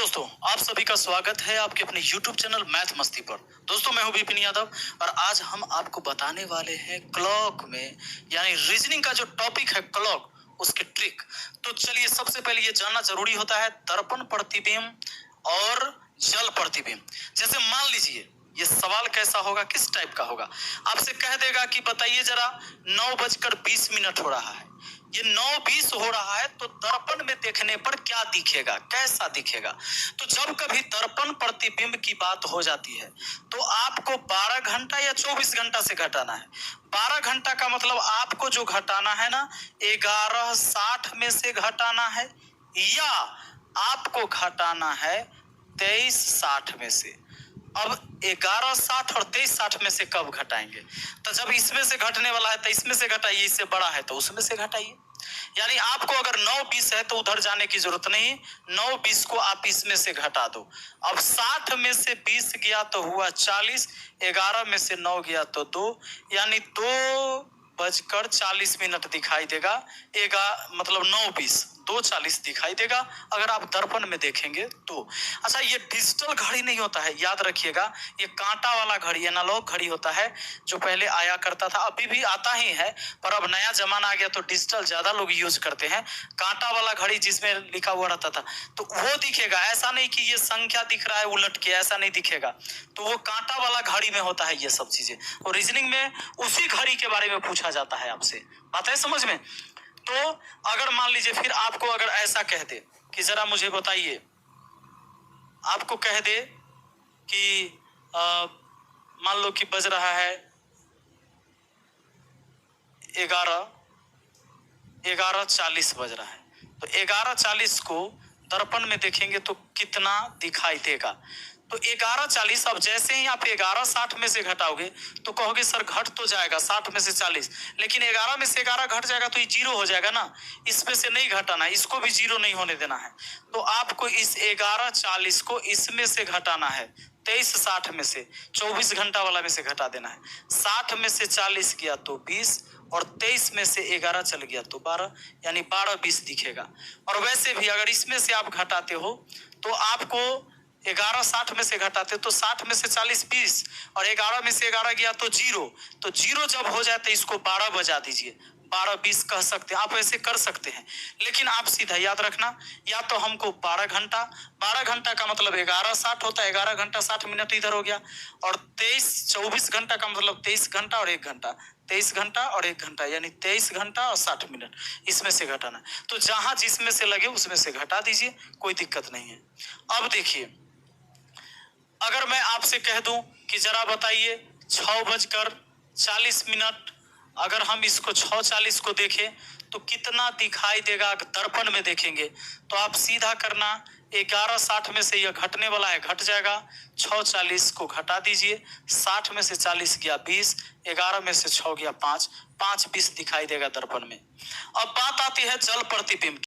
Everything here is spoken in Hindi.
दोस्तों, आप सभी का स्वागत है आपके अपने YouTube चैनल मैथ मस्ती पर। दोस्तों, मैं हूं विपिन यादव और आज हम आपको बताने वाले हैं क्लॉक में यानी रीजनिंग का जो टॉपिक है क्लॉक, उसके ट्रिक। तो चलिए, सबसे पहले ये जानना जरूरी होता है दर्पण प्रतिबिंब और जल प्रतिबिंब। जैसे मान लीजिए ये सवाल कैसा होगा, किस टाइप का होगा। आपसे कह देगा कि बताइए जरा 9:20 हो रहा है, ये 9:20 हो रहा है, तो दर्पण में देखने पर क्या दिखेगा, कैसा दिखेगा। तो जब कभी दर्पण प्रतिबिंब की बात हो जाती है तो आपको 12 घंटा या 24 घंटा से घटाना है। 12 घंटा का मतलब आपको जो घटाना है ना, 11:60 में से घटाना है, या आपको घटाना है 23:60 में से। अब 11:60 और 23:60 में से कब घटाएंगे? तो जब इसमें से घटने वाला है तो इसमें से घटाइए, इससे बड़ा है तो उसमें से घटाइए। यानी आपको अगर 9:20 है तो उधर जाने की जरूरत नहीं, 9:20 को आप इसमें से घटा दो। अब 60 में से 20 गया तो हुआ 40, 11 में से 9 गया तो 2, यानी 2:40 दिखाई देगा। मतलब 9:20, 2:40 दिखाई देगा अगर आप दर्पण में देखेंगे तो। अच्छा, ये डिजिटल घड़ी नहीं होता है, याद रखिएगा। ये कांटा वाला घड़ी, एनालॉग घड़ी होता है, जो पहले आया करता था, अभी भी आता ही है, पर अब नया जमाना आ गया तो डिजिटल ज्यादा लोग यूज करते हैं। कांटा वाला घड़ी जिसमें लिखा हुआ रहता था तो वो दिखेगा, ऐसा नहीं कि ये संख्या दिख रहा है उलट के, ऐसा नहीं दिखेगा। तो वो कांटा वाला घड़ी में होता है ये सब चीजें, और रीजनिंग में उसी घड़ी के बारे में पूछा जाता है आपसे। बात है समझ में? तो अगर मान लीजिए फिर आपको अगर ऐसा कह दे कि जरा मुझे बताइए, आपको कह दे कि मान लो कि बज रहा है 11:40 बज रहा है, तो 11:40 को दर्पण में देखेंगे तो कितना दिखाई देगा? तो 11:40, अब जैसे ही आप 11:60 में से घटाओगे तो कहोगे सर घट तो जाएगा 60 में से 40, लेकिन 11 में से 11 घट जाएगा तो ये 0 हो जाएगा ना, इसमें से नहीं घटाना, इसको भी 0 नहीं होने देना है। तो आपको इस 11:40 को इसमें से घटाना है, 23:60 में से, 24 घंटा वाला में से घटा देना है। 60 में से 40 गया तो 20, और 23 में से 11 चल गया तो 12, यानी 12:20 दिखेगा। और वैसे भी अगर इसमें से आप घटाते हो तो आपको 11:60 में से घटाते तो 60 में से 40 20, और 11 में से 11 गया तो 0। तो 0 जब हो जाए तो इसको 12 बजा दीजिए, 12:20 कह सकते हैं आप, ऐसे कर सकते हैं। लेकिन आप सीधा याद रखना, या तो हमको 12 घंटा, 12 घंटा का मतलब 11:60 होता है, 11 घंटा 60 मिनट इधर हो गया, और 24 घंटा का मतलब 23 घंटा और 1 घंटा, 23 घंटा और 1 घंटा, यानी 23 घंटा और 60 मिनट, इसमें से घटाना। तो जहां जिसमें से लगे उसमें से घटा दीजिए, कोई दिक्कत नहीं है। अब देखिए, अगर मैं आपसे कह दूं कि जरा बताइए 6:40, अगर हम इसको 6:40 को देखें तो कितना दिखाई देगा? दर्पण में देखेंगे तो आप सीधा करना, 11:60 में से यह घटने वाला है, घट जाएगा, 6:40 को घटा दीजिए, 60 में से 40 गया 20, 11 में से 6 गया 5, 5:20 दिखाई देगा दर्पण में। अब बात आती है जल प्रतिबिंब की।